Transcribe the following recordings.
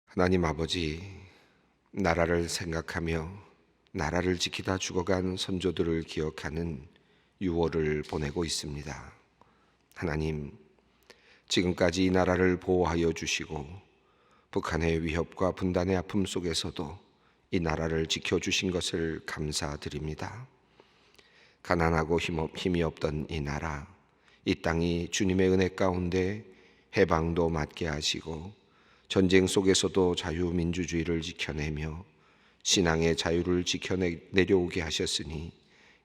하나님 아버지, 나라를 생각하며 나라를 지키다 죽어간 선조들을 기억하는 6월을 보내고 있습니다. 하나님, 지금까지 이 나라를 보호하여 주시고 북한의 위협과 분단의 아픔 속에서도 이 나라를 지켜주신 것을 감사드립니다. 가난하고 힘이 없던 이 나라, 이 땅이 주님의 은혜 가운데 해방도 맞게 하시고 전쟁 속에서도 자유민주주의를 지켜내며 신앙의 자유를 지켜내려오게 하셨으니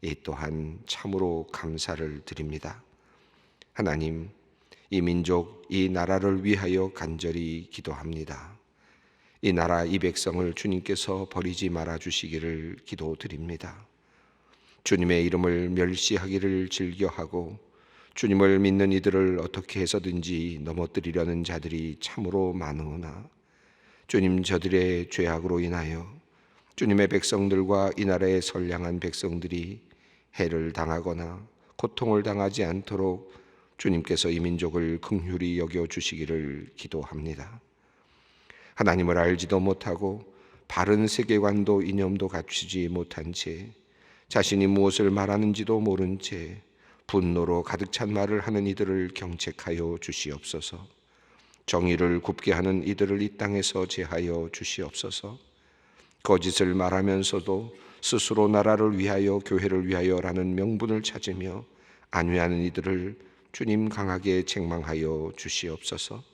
이 또한 참으로 감사를 드립니다. 하나님, 이 민족, 이 나라를 위하여 간절히 기도합니다. 이 나라, 이 백성을 주님께서 버리지 말아 주시기를 기도드립니다. 주님의 이름을 멸시하기를 즐겨하고 주님을 믿는 이들을 어떻게 해서든지 넘어뜨리려는 자들이 참으로 많으나 주님, 저들의 죄악으로 인하여 주님의 백성들과 이 나라의 선량한 백성들이 해를 당하거나 고통을 당하지 않도록 주님께서 이 민족을 긍휼히 여겨 주시기를 기도합니다. 하나님을 알지도 못하고 바른 세계관도 이념도 갖추지 못한 채 자신이 무엇을 말하는지도 모른 채 분노로 가득 찬 말을 하는 이들을 경책하여 주시옵소서. 정의를 굽게 하는 이들을 이 땅에서 제하여 주시옵소서. 거짓을 말하면서도 스스로 나라를 위하여 교회를 위하여라는 명분을 찾으며 안위하는 이들을 주님 강하게 책망하여 주시옵소서.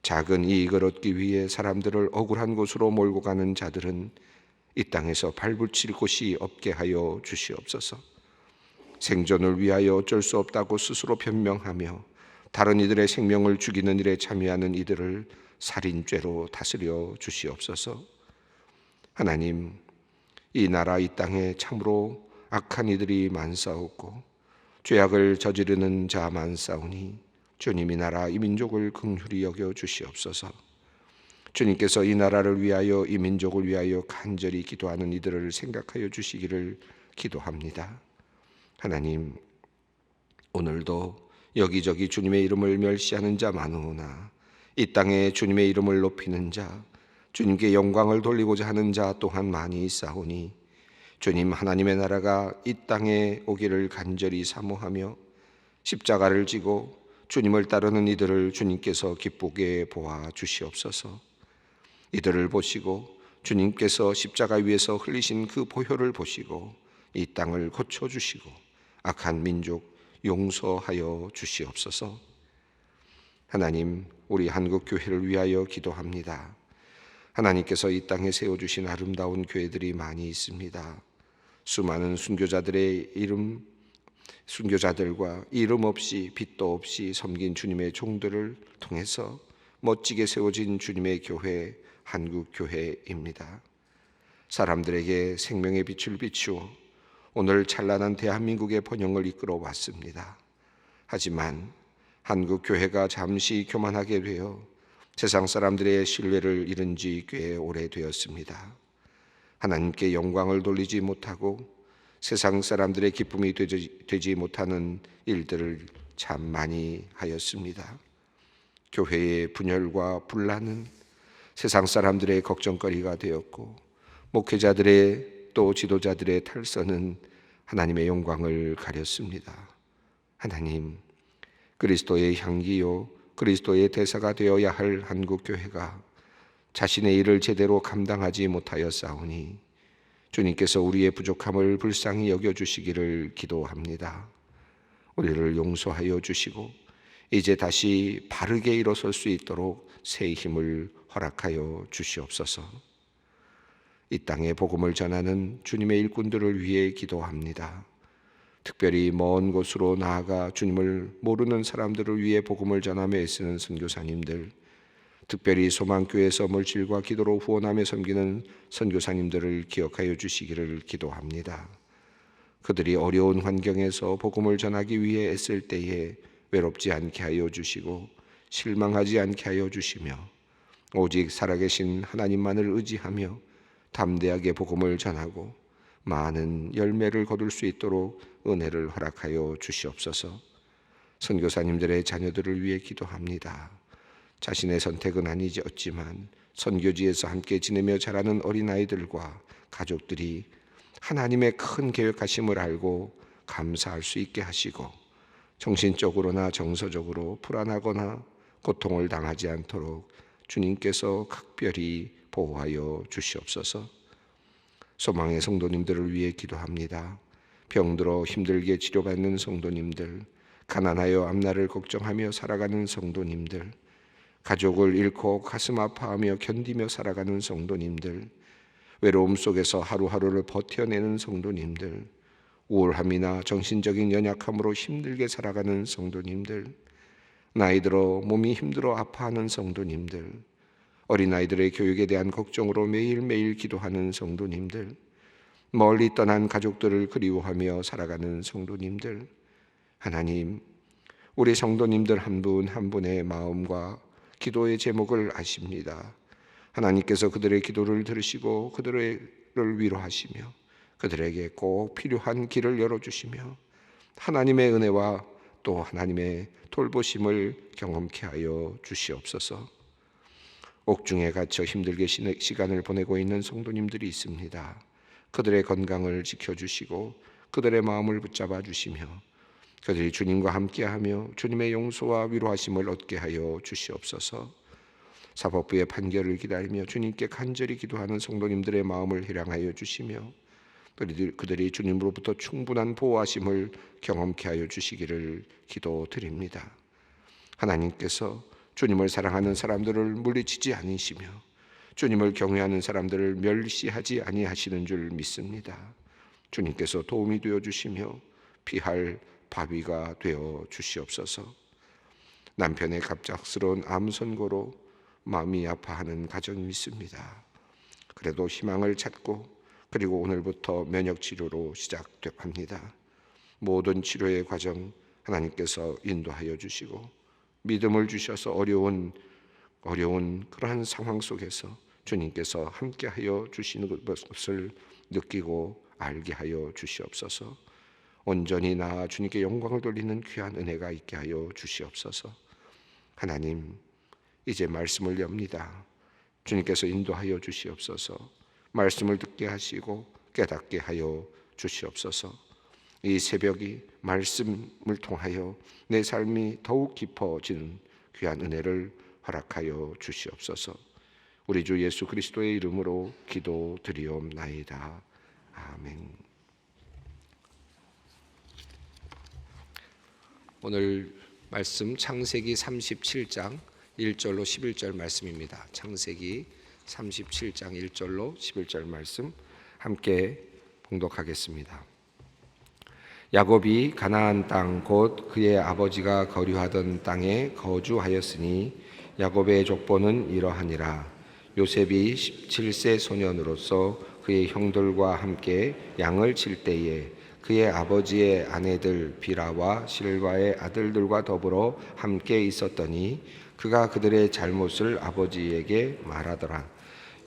작은 이익을 얻기 위해 사람들을 억울한 곳으로 몰고 가는 자들은 이 땅에서 발붙일 곳이 없게 하여 주시옵소서. 생존을 위하여 어쩔 수 없다고 스스로 변명하며 다른 이들의 생명을 죽이는 일에 참여하는 이들을 살인죄로 다스려 주시옵소서. 하나님, 이 나라 이 땅에 참으로 악한 이들이 많사옵고 죄악을 저지르는 자 많사오니 주님, 이 나라 이 민족을 긍휼히 여겨 주시옵소서. 주님께서 이 나라를 위하여 이 민족을 위하여 간절히 기도하는 이들을 생각하여 주시기를 기도합니다. 하나님, 오늘도 여기저기 주님의 이름을 멸시하는 자 많으나 이 땅에 주님의 이름을 높이는 자, 주님께 영광을 돌리고자 하는 자 또한 많이 있사오니 주님, 하나님의 나라가 이 땅에 오기를 간절히 사모하며 십자가를 지고 주님을 따르는 이들을 주님께서 기쁘게 보아 주시옵소서. 이들을 보시고 주님께서 십자가 위에서 흘리신 그 보혈을 보시고 이 땅을 고쳐주시고 악한 민족 용서하여 주시옵소서. 하나님, 우리 한국교회를 위하여 기도합니다. 하나님께서 이 땅에 세워주신 아름다운 교회들이 많이 있습니다. 수많은 순교자들과 이름 없이 빚도 없이 섬긴 주님의 종들을 통해서 멋지게 세워진 주님의 교회, 한국교회입니다. 사람들에게 생명의 빛을 비추어 오늘 찬란한 대한민국의 번영을 이끌어 왔습니다. 하지만 한국교회가 잠시 교만하게 되어 세상 사람들의 신뢰를 잃은 지 꽤 오래되었습니다. 하나님께 영광을 돌리지 못하고 세상 사람들의 기쁨이 되지 못하는 일들을 참 많이 하였습니다. 교회의 분열과 분란은 세상 사람들의 걱정거리가 되었고 목회자들의 또 지도자들의 탈선은 하나님의 영광을 가렸습니다. 하나님, 그리스도의 향기요 그리스도의 대사가 되어야 할 한국교회가 자신의 일을 제대로 감당하지 못하였사오니 주님께서 우리의 부족함을 불쌍히 여겨주시기를 기도합니다. 우리를 용서하여 주시고 이제 다시 바르게 일어설 수 있도록 새 힘을 허락하여 주시옵소서. 이 땅에 복음을 전하는 주님의 일꾼들을 위해 기도합니다. 특별히 먼 곳으로 나아가 주님을 모르는 사람들을 위해 복음을 전하며 애쓰는 선교사님들, 특별히 소망교회에서 물질과 기도로 후원하며 섬기는 선교사님들을 기억하여 주시기를 기도합니다. 그들이 어려운 환경에서 복음을 전하기 위해 애쓸 때에 외롭지 않게 하여 주시고 실망하지 않게 하여 주시며 오직 살아계신 하나님만을 의지하며 담대하게 복음을 전하고 많은 열매를 거둘 수 있도록 은혜를 허락하여 주시옵소서. 선교사님들의 자녀들을 위해 기도합니다. 자신의 선택은 아니었지만 선교지에서 함께 지내며 자라는 어린아이들과 가족들이 하나님의 큰 계획하심을 알고 감사할 수 있게 하시고 정신적으로나 정서적으로 불안하거나 고통을 당하지 않도록 주님께서 각별히 보호하여 주시옵소서. 소망의 성도님들을 위해 기도합니다. 병들어 힘들게 치료받는 성도님들, 가난하여 앞날을 걱정하며 살아가는 성도님들, 가족을 잃고 가슴 아파하며 견디며 살아가는 성도님들, 외로움 속에서 하루하루를 버텨내는 성도님들, 우울함이나 정신적인 연약함으로 힘들게 살아가는 성도님들, 나이 들어 몸이 힘들어 아파하는 성도님들, 어린아이들의 교육에 대한 걱정으로 매일매일 기도하는 성도님들, 멀리 떠난 가족들을 그리워하며 살아가는 성도님들, 하나님, 우리 성도님들 한 분 한 분의 마음과 기도의 제목을 아십니다. 하나님께서 그들의 기도를 들으시고 그들을 위로하시며 그들에게 꼭 필요한 길을 열어주시며 하나님의 은혜와 또 하나님의 돌보심을 경험케 하여 주시옵소서. 옥중에 갇혀 힘들게 시간을 보내고 있는 성도님들이 있습니다. 그들의 건강을 지켜주시고 그들의 마음을 붙잡아 주시며 그들이 주님과 함께하며 주님의 용서와 위로하심을 얻게 하여 주시옵소서. 사법부의 판결을 기다리며 주님께 간절히 기도하는 성도님들의 마음을 희랑하여 주시며 그들이 주님으로부터 충분한 보호하심을 경험케 하여 주시기를 기도드립니다. 하나님께서 주님을 사랑하는 사람들을 물리치지 않으시며 주님을 경외하는 사람들을 멸시하지 아니하시는 줄 믿습니다. 주님께서 도움이 되어 주시며 피할 바위가 되어 주시옵소서. 남편의 갑작스러운 암 선고로 마음이 아파하는 가정이 있습니다. 그래도 희망을 찾고 그리고 오늘부터 면역 치료로 시작합니다. 모든 치료의 과정 하나님께서 인도하여 주시고 믿음을 주셔서 어려운 그러한 상황 속에서 주님께서 함께하여 주시는 것을 느끼고 알게 하여 주시옵소서. 온전히 나아 주님께 영광을 돌리는 귀한 은혜가 있게 하여 주시옵소서. 하나님, 이제 말씀을 엽니다. 주님께서 인도하여 주시옵소서. 말씀을 듣게 하시고 깨닫게 하여 주시옵소서. 이 새벽이 말씀을 통하여 내 삶이 더욱 깊어지는 귀한 은혜를 허락하여 주시옵소서. 우리 주 예수 그리스도의 이름으로 기도드리옵나이다. 아멘. 오늘 말씀 창세기 37장 1절로 11절 말씀입니다. 창세기 37장 1절로 11절 말씀 함께 봉독하겠습니다. 야곱이 가나안 땅 곧 그의 아버지가 거류하던 땅에 거주하였으니 야곱의 족보는 이러하니라. 요셉이 17세 소년으로서 그의 형들과 함께 양을 칠 때에 그의 아버지의 아내들 비라와 실바의 아들들과 더불어 함께 있었더니 그가 그들의 잘못을 아버지에게 말하더라.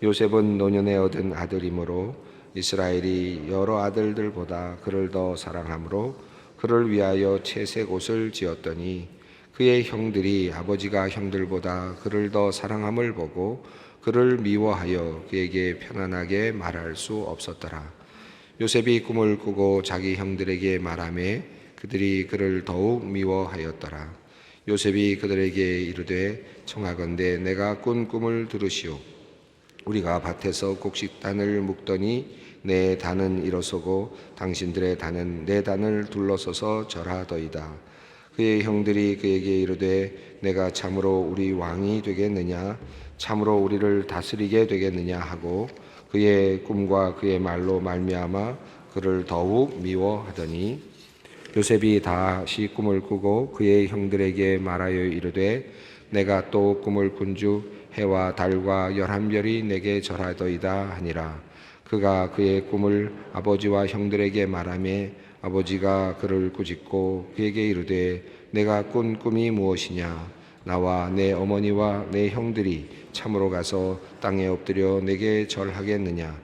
요셉은 노년에 얻은 아들이므로 이스라엘이 여러 아들들보다 그를 더 사랑하므로 그를 위하여 채색 옷을 지었더니 그의 형들이 아버지가 형들보다 그를 더 사랑함을 보고 그를 미워하여 그에게 편안하게 말할 수 없었더라. 요셉이 꿈을 꾸고 자기 형들에게 말하매 그들이 그를 더욱 미워하였더라. 요셉이 그들에게 이르되 청하건대 내가 꾼 꿈을 들으시오. 우리가 밭에서 곡식단을 묶더니 내 단은 일어서고 당신들의 단은 내 단을 둘러서서 절하더이다. 그의 형들이 그에게 이르되 내가 참으로 우리 왕이 되겠느냐 참으로 우리를 다스리게 되겠느냐 하고 그의 꿈과 그의 말로 말미암아 그를 더욱 미워하더니 요셉이 다시 꿈을 꾸고 그의 형들에게 말하여 이르되 내가 또 꿈을 꾼즉 해와 달과 11별이 내게 절하더이다 하니라. 그가 그의 꿈을 아버지와 형들에게 말하며 아버지가 그를 꾸짖고 그에게 이르되 내가 꾼 꿈이 무엇이냐 나와 내 어머니와 내 형들이 참으로 가서 땅에 엎드려 내게 절하겠느냐.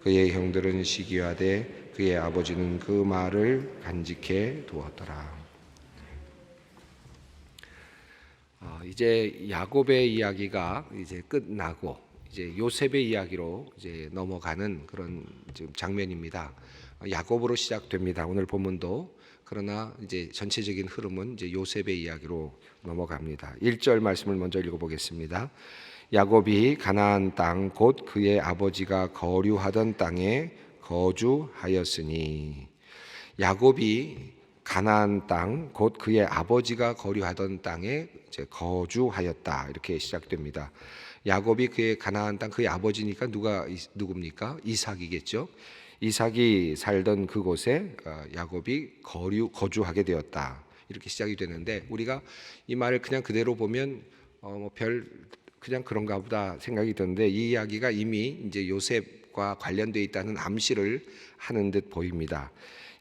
그의 형들은 시기하되 그의 아버지는 그 말을 간직해 두었더라. 이제 야곱의 이야기가 이제 끝나고 이제 요셉의 이야기로 이제 넘어가는 그런 지금 장면입니다. 야곱으로 시작됩니다. 오늘 본문도. 그러나 이제 전체적인 흐름은 이제 요셉의 이야기로 넘어갑니다. 1절 말씀을 먼저 읽어보겠습니다. 야곱이 가나안 땅 곧 그의 아버지가 거류하던 땅에 거주하였으니, 야곱이 가나안 땅 곧 그의 아버지가 거류하던 땅에 이제 거주하였다, 이렇게 시작됩니다. 야곱이 그의 가나안 땅, 그의 아버지니까 누굽니까? 이삭이겠죠. 이삭이 살던 그곳에 야곱이 거주하게 되었다, 이렇게 시작이 되는데, 우리가 이 말을 그냥 그대로 보면 그냥 그런가 보다 생각이 드는데, 이 이야기가 이미 이제 요셉과 관련되어 있다는 암시를 하는 듯 보입니다.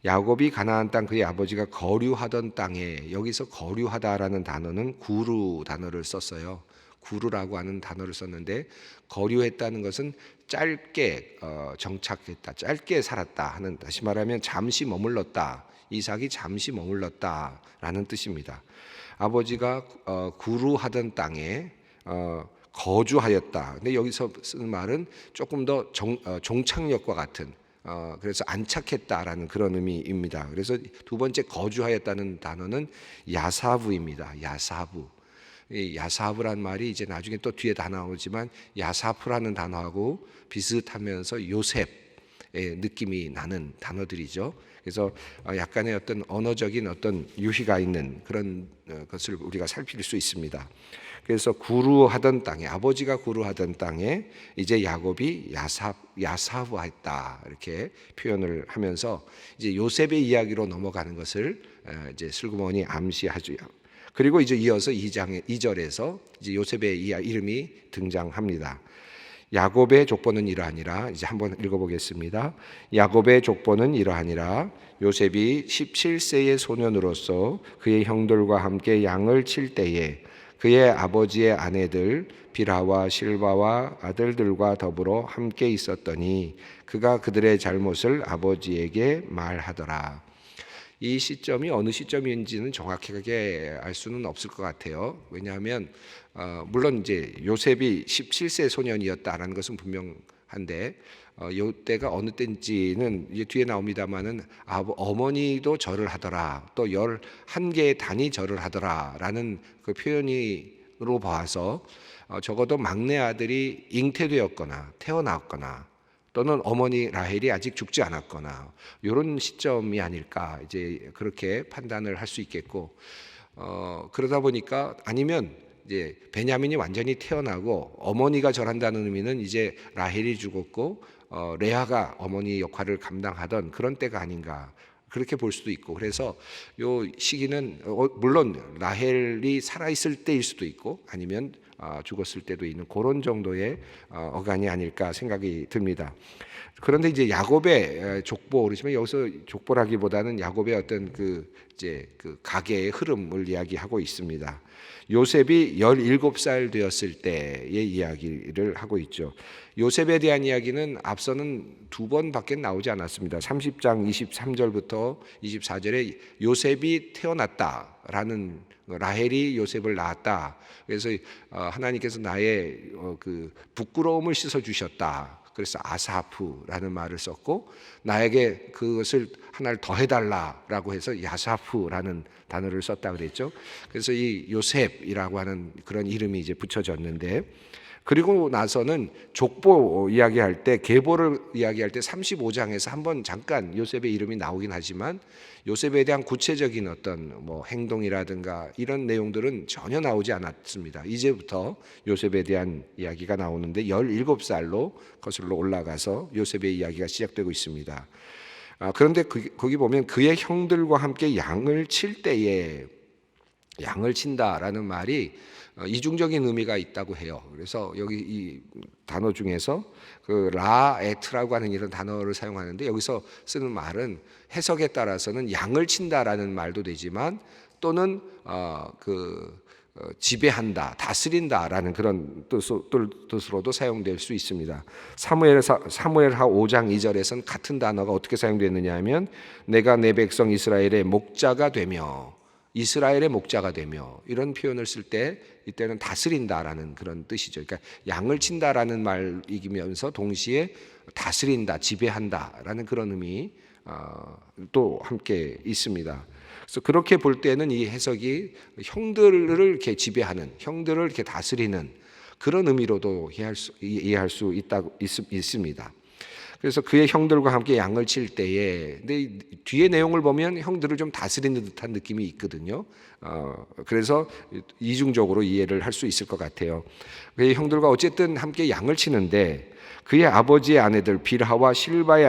야곱이 가나안 땅 그의 아버지가 거류하던 땅에, 여기서 거류하다라는 단어는 구루 단어를 썼어요. 구루라고 하는 단어를 썼는데, 거류했다는 것은 짧게 정착했다, 짧게 살았다 하는, 다시 말하면 잠시 머물렀다, 이삭이 잠시 머물렀다라는 뜻입니다. 아버지가 구루하던 땅에 거주하였다. 근데 여기서 쓰는 말은 조금 더 종착역과 같은, 그래서 안착했다라는 그런 의미입니다. 그래서 두 번째 거주하였다는 단어는 야사부입니다. 야사부. 이 야사부란 말이 이제 나중에 또 뒤에 다 나오지만 야사프라는 단어하고 비슷하면서 요셉의 느낌이 나는 단어들이죠. 그래서 약간의 어떤 언어적인 어떤 유희가 있는 그런 것을 우리가 살필 수 있습니다. 그래서 구루하던 땅에, 아버지가 구루하던 땅에 이제 야곱이 야사부했다, 이렇게 표현을 하면서 이제 요셉의 이야기로 넘어가는 것을 이제 슬그머니 암시하죠. 그리고 이제 이어서 2절에서 이제 요셉의 이름이 등장합니다. 야곱의 족보는 이러하니라. 이제 한번 읽어보겠습니다. 야곱의 족보는 이러하니라. 요셉이 17세의 소년으로서 그의 형들과 함께 양을 칠 때에 그의 아버지의 아내들 비라와 실바와 아들들과 더불어 함께 있었더니 그가 그들의 잘못을 아버지에게 말하더라. 이 시점이 어느 시점인지는 정확하게 알 수는 없을 것 같아요. 왜냐하면 물론 이제 요셉이 17세 소년이었다라는 것은 분명한데, 이때가 어느 때인지는 이제 뒤에 나옵니다만은 어머니도 절을 하더라, 또 11개의 단이 절을 하더라라는 그 표현으로 봐서 적어도 막내 아들이 잉태되었거나 태어났거나, 또는 어머니 라헬이 아직 죽지 않았거나, 이런 시점이 아닐까, 이제 그렇게 판단을 할 수 있겠고, 그러다 보니까, 아니면 이제 베냐민이 완전히 태어나고 어머니가 절한다는 의미는 이제 라헬이 죽었고 레아가 어머니 역할을 감당하던 그런 때가 아닌가, 그렇게 볼 수도 있고, 그래서 요 시기는 물론 라헬이 살아있을 때일 수도 있고 아니면 죽었을 때도 있는 그런 정도의 어간이 아닐까 생각이 듭니다. 그런데 이제 야곱의 족보, 그러시면 여기서 족보라기보다는 야곱의 어떤 그 가계의 흐름을 이야기하고 있습니다. 요셉이 17살 되었을 때의 이야기를 하고 있죠. 요셉에 대한 이야기는 앞서는 2번밖에 나오지 않았습니다. 30장 23절부터 24절에 요셉이 태어났다라는, 라헬이 요셉을 낳았다, 그래서 하나님께서 나의 그 부끄러움을 씻어 주셨다, 그래서 아사프라는 말을 썼고, 나에게 그것을 하나를 더 해달라라고 해서 야사프라는 단어를 썼다 그랬죠. 그래서 이 요셉이라고 하는 그런 이름이 이제 붙여졌는데, 그리고 나서는 족보 이야기할 때, 계보를 이야기할 때 35장에서 한번 잠깐 요셉의 이름이 나오긴 하지만 요셉에 대한 구체적인 어떤 행동이라든가 이런 내용들은 전혀 나오지 않았습니다. 이제부터 요셉에 대한 이야기가 나오는데 17살로 거슬러 올라가서 요셉의 이야기가 시작되고 있습니다. 그런데 거기 보면 그의 형들과 함께 양을 칠 때에, 양을 친다라는 말이 이중적인 의미가 있다고 해요. 그래서 여기 이 단어 중에서 그 라에트라고 하는 이런 단어를 사용하는데, 여기서 쓰는 말은 해석에 따라서는 양을 친다라는 말도 되지만, 또는 지배한다, 다스린다라는 그런 뜻으로도 사용될 수 있습니다. 사무엘하 5장 2절에서는 같은 단어가 어떻게 사용되느냐 하면, 내가 내 백성 이스라엘의 목자가 되며, 이스라엘의 목자가 되며, 이런 표현을 쓸 때 이때는 다스린다라는 그런 뜻이죠. 그러니까 양을 친다라는 말이면서 동시에 다스린다, 지배한다라는 그런 의미 또 함께 있습니다. 그래서 그렇게 볼 때는 이 해석이 형들을 이렇게 지배하는, 형들을 이렇게 다스리는 그런 의미로도 이해할 수 있습니다. 그래서 그의 형들과 함께 양을 칠 때에, 근데 뒤에 내용을 보면 형들을 좀 다스리는 듯한 느낌이 있거든요. 그래서 이중적으로 이해를 할 수 있을 것 같아요. 그의 형들과 어쨌든 함께 양을 치는데 그의 아버지의 아내들 빌하와 실바의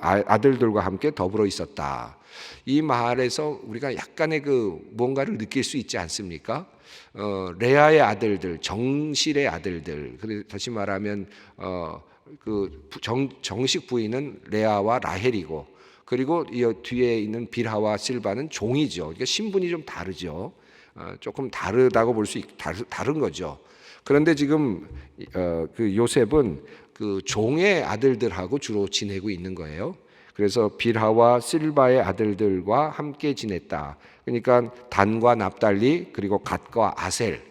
아들들과 함께 더불어 있었다. 이 말에서 우리가 약간의 그 뭔가를 느낄 수 있지 않습니까? 레아의 아들들, 정실의 아들들. 다시 말하면 정식 부인은 레아와 라헬이고, 그리고 이 뒤에 있는 빌하와 실바는 종이죠. 그러니까 신분이 좀 다르죠. 조금 다르다고 볼 수 다른 거죠. 그런데 지금 그 요셉은 그 종의 아들들하고 주로 지내고 있는 거예요. 그래서 빌하와 실바의 아들들과 함께 지냈다. 그러니까 단과 납달리 그리고 갓과 아셀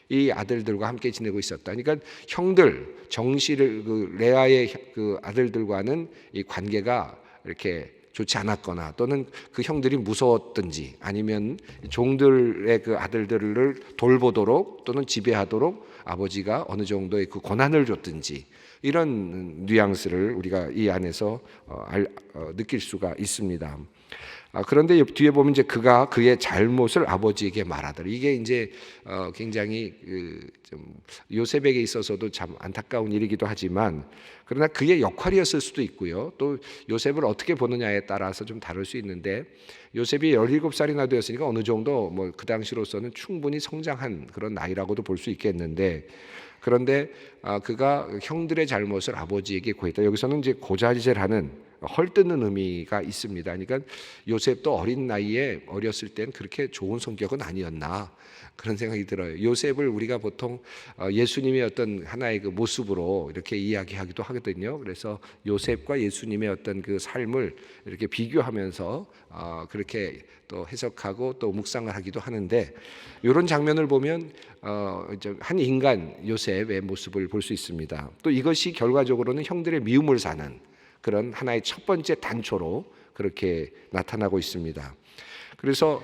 이 아들들과 함께 지내고 있었다. 그러니까 형들 정실을 그 레아의 그 아들들과는 이 관계가 이렇게 좋지 않았거나 또는 그 형들이 무서웠든지 아니면 종들의 그 아들들을 돌보도록 또는 지배하도록 아버지가 어느 정도의 그 권한을 줬든지 이런 뉘앙스를 우리가 이 안에서 느낄 수가 있습니다. 그런데 뒤에 보면 이제 그가 그의 잘못을 아버지에게 말하더라. 이게 이제 굉장히 좀 요셉에게 있어서도 참 안타까운 일이기도 하지만 그러나 그의 역할이었을 수도 있고요. 또 요셉을 어떻게 보느냐에 따라서 좀 다를 수 있는데 요셉이 17살이나 되었으니까 어느 정도 뭐 그 당시로서는 충분히 성장한 그런 나이라고도 볼 수 있겠는데 그런데 그가 형들의 잘못을 아버지에게 고했다. 여기서는 이제 고자질하는 헐뜯는 의미가 있습니다. 그러니까 요셉도 어린 나이에 어렸을 땐 그렇게 좋은 성격은 아니었나 그런 생각이 들어요. 요셉을 우리가 보통 예수님의 어떤 하나의 그 모습으로 이렇게 이야기하기도 하거든요. 그래서 요셉과 예수님의 어떤 그 삶을 이렇게 비교하면서 그렇게 또 해석하고 또 묵상을 하기도 하는데 이런 장면을 보면 한 인간 요셉의 모습을 볼 수 있습니다. 또 이것이 결과적으로는 형들의 미움을 사는 그런 하나의 첫 번째 단초로 그렇게 나타나고 있습니다. 그래서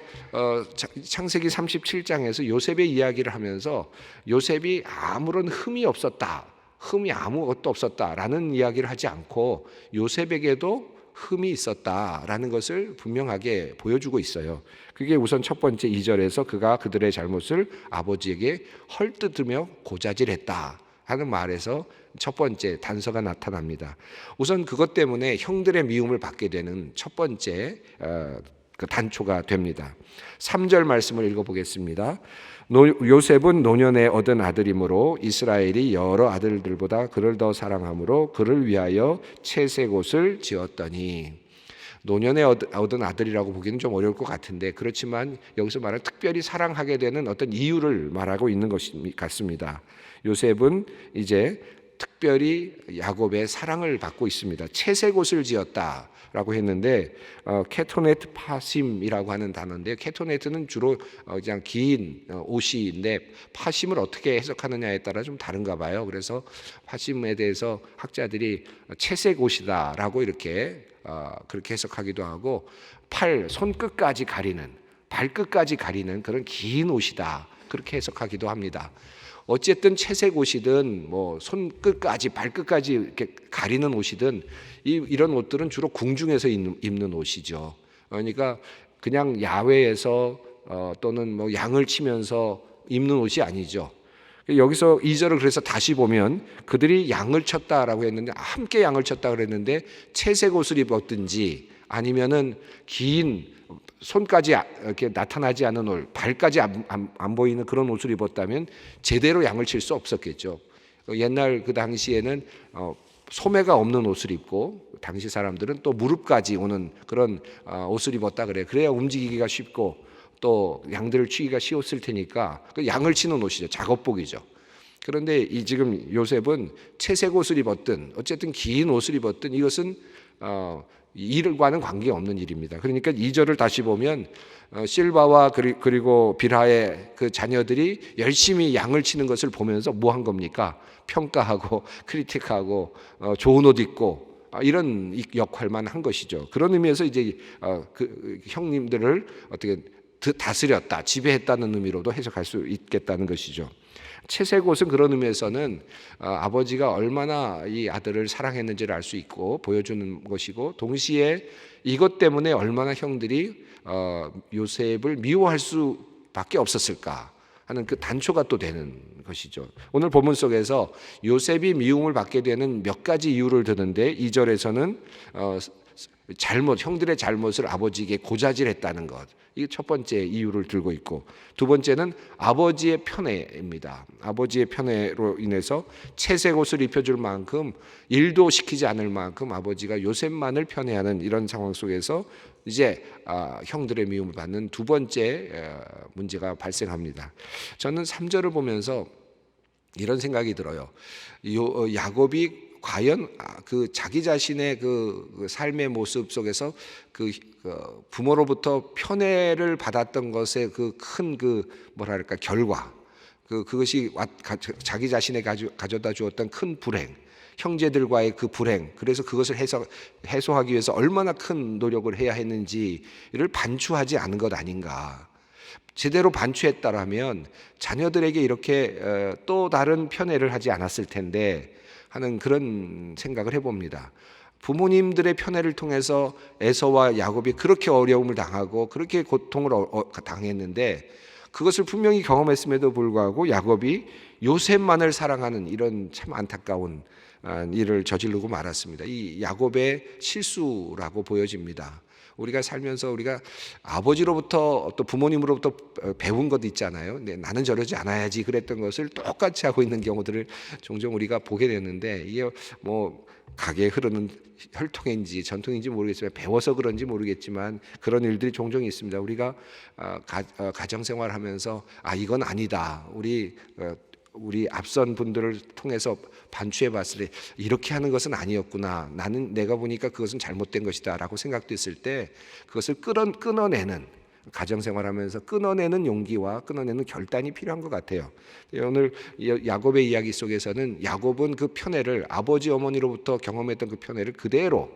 창세기 37장에서 요셉의 이야기를 하면서 요셉이 아무런 흠이 없었다, 흠이 아무것도 없었다라는 이야기를 하지 않고 요셉에게도 흠이 있었다라는 것을 분명하게 보여주고 있어요. 그게 우선 첫 번째 2절에서 그가 그들의 잘못을 아버지에게 헐뜯으며 고자질했다 하는 말에서 첫 번째 단서가 나타납니다. 우선 그것 때문에 형들의 미움을 받게 되는 첫 번째 그 단초가 됩니다. 3절 말씀을 읽어보겠습니다. 요셉은 노년에 얻은 아들이므로 이스라엘이 여러 아들들보다 그를 더 사랑함으로 그를 위하여 채색 옷을 지었더니. 노년에 얻은 아들이라고 보기는 좀 어려울 것 같은데 그렇지만 여기서 말하는 특별히 사랑하게 되는 어떤 이유를 말하고 있는 것 같습니다. 요셉은 이제 특별히 야곱의 사랑을 받고 있습니다. 채색 옷을 지었다라고 했는데 케토네트 파심이라고 하는 단어인데요. 케토네트는 주로 그냥 긴 옷인데 파심을 어떻게 해석하느냐에 따라 좀 다른가 봐요. 그래서 파심에 대해서 학자들이 채색 옷이다라고 이렇게 그렇게 해석하기도 하고 손끝까지 가리는 발끝까지 가리는 그런 긴 옷이다 그렇게 해석하기도 합니다. 어쨌든 채색 옷이든 뭐 손끝까지 발끝까지 이렇게 가리는 옷이든 이런 옷들은 주로 궁중에서 입는 옷이죠. 그러니까 그냥 야외에서 또는 뭐 양을 치면서 입는 옷이 아니죠. 여기서 2절을 그래서 다시 보면 그들이 양을 쳤다라고 했는데 함께 양을 쳤다 그랬는데 채색 옷을 입었든지 아니면은 긴 손까지 이렇게 나타나지 않은 옷, 발까지 안 보이는 그런 옷을 입었다면 제대로 양을 칠 수 없었겠죠. 옛날 그 당시에는 소매가 없는 옷을 입고 당시 사람들은 또 무릎까지 오는 그런 옷을 입었다 그래요. 그래야 움직이기가 쉽고 또 양들을 치기가 쉬웠을 테니까 양을 치는 옷이죠. 작업복이죠. 그런데 지금 요셉은 채색 옷을 입었든 어쨌든 긴 옷을 입었든 이것은 일과는 관계없는 일입니다. 그러니까 2절을 다시 보면 실바와 그리고 빌하의 그 자녀들이 열심히 양을 치는 것을 보면서 뭐 한 겁니까? 평가하고 크리틱하고 좋은 옷 입고 이런 역할만 한 것이죠. 그런 의미에서 이제 그 형님들을 어떻게 다스렸다, 지배했다는 의미로도 해석할 수 있겠다는 것이죠. 채색옷은 그런 의미에서는 아버지가 얼마나 이 아들을 사랑했는지를 알 수 있고 보여주는 것이고, 동시에 이것 때문에 얼마나 형들이 요셉을 미워할 수밖에 없었을까 하는 그 단초가 또 되는 것이죠. 오늘 본문 속에서 요셉이 미움을 받게 되는 몇 가지 이유를 드는데, 2절에서는 형들의 잘못을 아버지에게 고자질했다는 것, 이게 첫 번째 이유를 들고 있고, 두 번째는 아버지의 편애입니다. 아버지의 편애로 인해서 채색 옷을 입혀줄 만큼, 일도 시키지 않을 만큼 아버지가 요셉만을 편애하는 이런 상황 속에서 이제 형들의 미움을 받는 두 번째 문제가 발생합니다. 저는 3절을 보면서 이런 생각이 들어요. 야곱이 과연 그 자기 자신의 그 삶의 모습 속에서 그 부모로부터 편애를 받았던 것의 그 큰 뭐랄까 결과, 그것이 자기 자신에 가져다 주었던 큰 불행, 형제들과의 그 불행, 그래서 그것을 해소하기 위해서 얼마나 큰 노력을 해야 했는지를 반추하지 않은 것 아닌가. 제대로 반추했다라면 자녀들에게 이렇게 또 다른 편애를 하지 않았을 텐데 하는 그런 생각을 해봅니다. 부모님들의 편애를 통해서 에서와 야곱이 그렇게 어려움을 당하고 그렇게 고통을 당했는데, 그것을 분명히 경험했음에도 불구하고 야곱이 요셉만을 사랑하는 이런 참 안타까운 일을 저지르고 말았습니다. 이 야곱의 실수라고 보여집니다. 우리가 살면서 우리가 아버지로부터 또 부모님으로부터 배운 것 있잖아요. 나는 저러지 않아야지 그랬던 것을 똑같이 하고 있는 경우들을 종종 우리가 보게 되는데, 이게 뭐 가게에 흐르는 혈통인지 전통인지 모르겠지만, 배워서 그런지 모르겠지만 그런 일들이 종종 있습니다. 우리가 가정생활을 하면서 이건 아니다, 우리 앞선 분들을 통해서 반추해 봤을 때 이렇게 하는 것은 아니었구나, 내가 보니까 그것은 잘못된 것이다 라고 생각됐을 때 그것을 끊어내는, 가정생활하면서 끊어내는 용기와 끊어내는 결단이 필요한 것 같아요. 오늘 야곱의 이야기 속에서는 야곱은 그 편애를, 아버지 어머니로부터 경험했던 그 편애를 그대로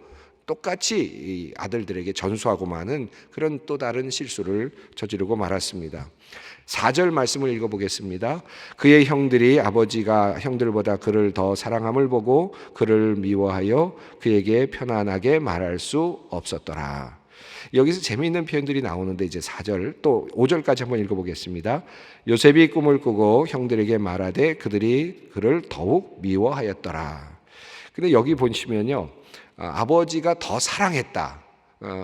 똑같이 아들들에게 전수하고 마는 그런 또 다른 실수를 저지르고 말았습니다. 4절 말씀을 읽어보겠습니다. 그의 형들이 아버지가 형들보다 그를 더 사랑함을 보고 그를 미워하여 그에게 편안하게 말할 수 없었더라. 여기서 재미있는 표현들이 나오는데, 이제 4절 또 5절까지 한번 읽어보겠습니다. 요셉이 꿈을 꾸고 형들에게 말하되 그들이 그를 더욱 미워하였더라. 근데 여기 보시면요, 아버지가 더 사랑했다,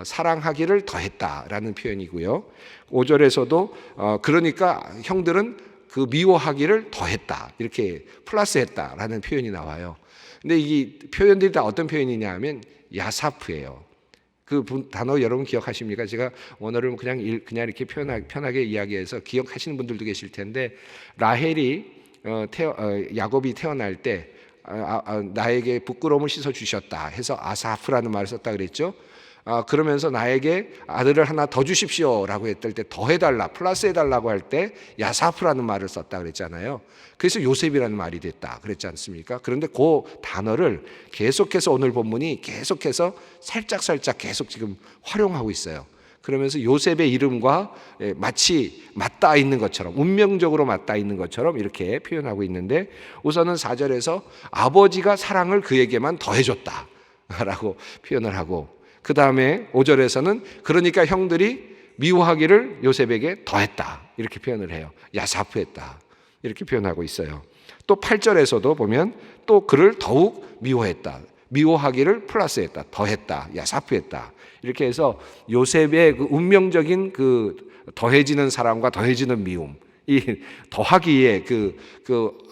사랑하기를 더했다라는 표현이고요. 5절에서도 그러니까 형들은 그 미워하기를 더했다, 이렇게 플러스했다라는 표현이 나와요. 근데 이 표현들이 다 어떤 표현이냐 하면 야사프예요. 그 단어 여러분 기억하십니까? 제가 원어를 그냥 이렇게 편하게 이야기해서 기억하시는 분들도 계실 텐데, 라헬이 야곱이 태어날 때 나에게 부끄러움을 씻어 주셨다 해서 아사프라는 말을 썼다 그랬죠. 그러면서 나에게 아들을 하나 더 주십시오라고 했을 때 더 해달라, 플러스 해달라고 할 때 야사프라는 말을 썼다 그랬잖아요. 그래서 요셉이라는 말이 됐다 그랬지 않습니까? 그런데 그 단어를 계속해서 오늘 본문이 계속해서 살짝 계속 지금 활용하고 있어요. 그러면서 요셉의 이름과 마치 맞닿아 있는 것처럼, 운명적으로 맞닿아 있는 것처럼 이렇게 표현하고 있는데, 우선은 4절에서 아버지가 사랑을 그에게만 더해줬다 라고 표현을 하고, 그 다음에 5절에서는 그러니까 형들이 미워하기를 요셉에게 더했다 이렇게 표현을 해요. 야사프했다 이렇게 표현하고 있어요. 또 8절에서도 보면 또 그를 더욱 미워했다, 미워하기를 플러스했다, 더했다, 야사프했다 이렇게 해서 요셉의 그 운명적인 그 더해지는 사랑과 더해지는 미움, 이 더하기에 그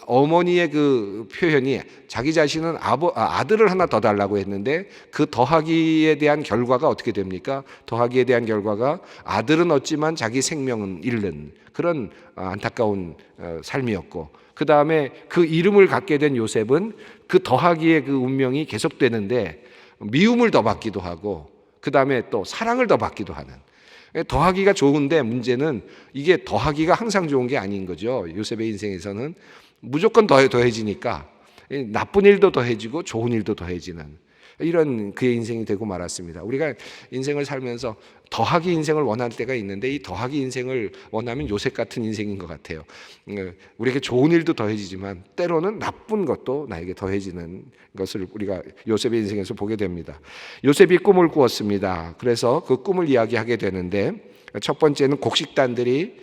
어머니의 그 표현이, 자기 자신은 아들을 하나 더 달라고 했는데 그 더하기에 대한 결과가 어떻게 됩니까? 더하기에 대한 결과가 아들은 얻지만 자기 생명은 잃는 그런 안타까운 삶이었고, 그 다음에 그 이름을 갖게 된 요셉은 그 더하기의 그 운명이 계속되는데 미움을 더 받기도 하고 그 다음에 또 사랑을 더 받기도 하는. 더하기가 좋은데 문제는 이게 더하기가 항상 좋은 게 아닌 거죠. 요셉의 인생에서는 무조건 더해지니까 나쁜 일도 더해지고 좋은 일도 더해지는 이런 그의 인생이 되고 말았습니다. 우리가 인생을 살면서 더하기 인생을 원할 때가 있는데 이 더하기 인생을 원하면 요셉 같은 인생인 것 같아요. 우리에게 좋은 일도 더해지지만 때로는 나쁜 것도 나에게 더해지는 것을 우리가 요셉의 인생에서 보게 됩니다. 요셉이 꿈을 꾸었습니다. 그래서 그 꿈을 이야기하게 되는데 첫 번째는 곡식단들이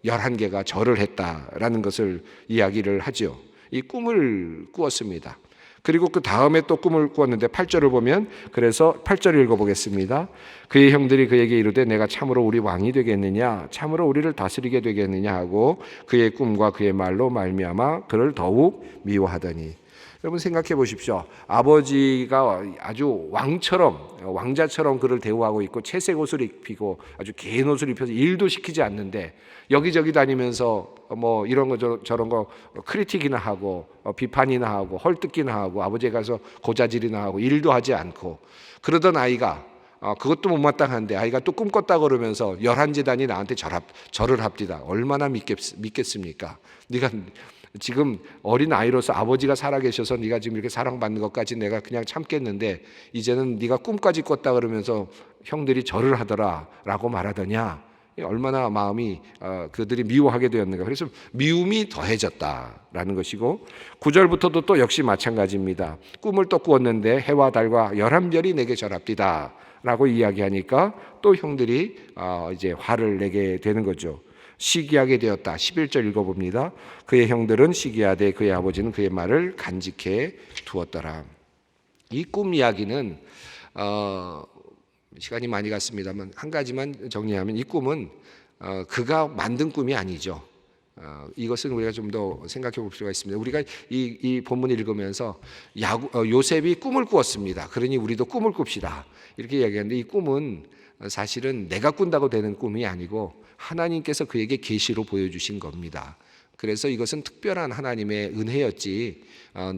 11개가 절을 했다라는 것을 이야기를 하죠. 이 꿈을 꾸었습니다. 그리고 그 다음에 또 꿈을 꾸었는데 8절을 보면, 그래서 8절 읽어보겠습니다. 그의 형들이 그에게 이르되 내가 참으로 우리 왕이 되겠느냐, 참으로 우리를 다스리게 되겠느냐 하고 그의 꿈과 그의 말로 말미암아 그를 더욱 미워하더니. 여러분 생각해 보십시오. 아버지가 아주 왕자처럼 그를 대우하고 있고 채색 옷을 입히고 아주 긴 옷을 입혀서 일도 시키지 않는데 여기저기 다니면서 뭐 이런 거 저런 거 크리틱이나 하고 비판이나 하고 헐뜯기나 하고 아버지에 가서 고자질이나 하고 일도 하지 않고 그러던 아이가 그것도 못마땅한데 아이가 또 꿈꿨다 그러면서 11제단이 나한테 절을 합디다. 얼마나 믿겠습니까? 네가 지금 어린 아이로서 아버지가 살아계셔서 네가 지금 이렇게 사랑받는 것까지 내가 그냥 참겠는데 이제는 네가 꿈까지 꿨다 그러면서 형들이 절을 하더라 라고 말하더냐. 얼마나 마음이 그들이 미워하게 되었는가. 그래서 미움이 더해졌다라는 것이고 9절부터도 또 역시 마찬가지입니다. 꿈을 또 꾸었는데 해와 달과 11별이 내게 절합디다 라고 이야기하니까 또 형들이 이제 화를 내게 되는 거죠. 시기하게 되었다. 11절 읽어봅니다. 그의 형들은 시기하되 그의 아버지는 그의 말을 간직해 두었더라. 이 꿈 이야기는 시간이 많이 갔습니다만 한 가지만 정리하면 이 꿈은 그가 만든 꿈이 아니죠. 이것은 우리가 좀 더 생각해 볼 필요가 있습니다. 우리가 이 본문을 읽으면서 요셉이 꿈을 꾸었습니다. 그러니 우리도 꿈을 꿉시다. 이렇게 이야기하는데 이 꿈은 사실은 내가 꾼다고 되는 꿈이 아니고 하나님께서 그에게 계시로 보여주신 겁니다. 그래서 이것은 특별한 하나님의 은혜였지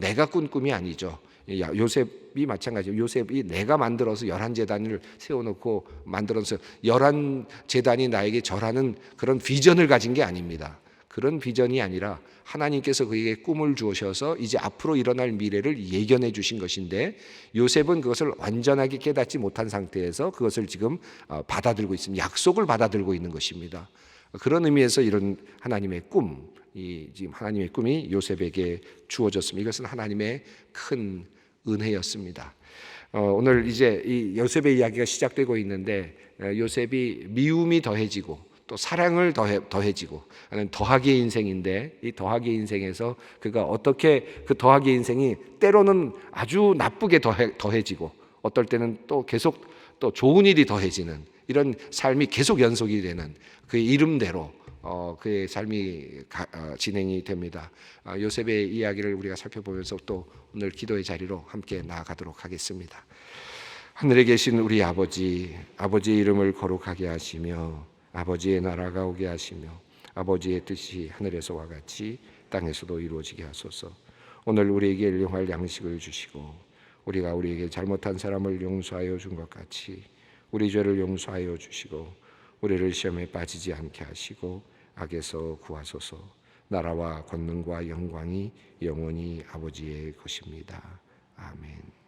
내가 꾼 꿈이 아니죠. 요셉이 마찬가지예요. 요셉이 내가 만들어서 11제단을 세워놓고 만들어서 11제단이 나에게 절하는 그런 비전을 가진 게 아닙니다. 그런 비전이 아니라 하나님께서 그에게 꿈을 주셔서 이제 앞으로 일어날 미래를 예견해 주신 것인데 요셉은 그것을 완전하게 깨닫지 못한 상태에서 그것을 지금 받아들고 있습니다. 약속을 받아들고 있는 것입니다. 그런 의미에서 이런 하나님의 꿈, 지금 하나님의 꿈이 요셉에게 주어졌습니다. 이것은 하나님의 큰 은혜였습니다. 오늘 이제 이 요셉의 이야기가 시작되고 있는데 요셉이 미움이 더해지고 또 사랑을 더해지고 하는 더하기의 인생인데 이 더하기의 인생에서 그가 어떻게 그 더하기의 인생이 때로는 아주 나쁘게 더해지고 어떨 때는 또 계속 또 좋은 일이 더해지는 이런 삶이 계속 연속이 되는 그의 이름대로 그의 삶이 진행이 됩니다. 요셉의 이야기를 우리가 살펴보면서 또 오늘 기도의 자리로 함께 나아가도록 하겠습니다. 하늘에 계신 우리 아버지의 이름을 거룩하게 하시며 아버지의 나라가 오게 하시며 아버지의 뜻이 하늘에서와 같이 땅에서도 이루어지게 하소서. 오늘 우리에게 일용할 양식을 주시고 우리가 우리에게 잘못한 사람을 용서하여 준 것 같이 우리 죄를 용서하여 주시고 우리를 시험에 빠지지 않게 하시고 악에서 구하소서. 나라와 권능과 영광이 영원히 아버지의 것입니다. 아멘.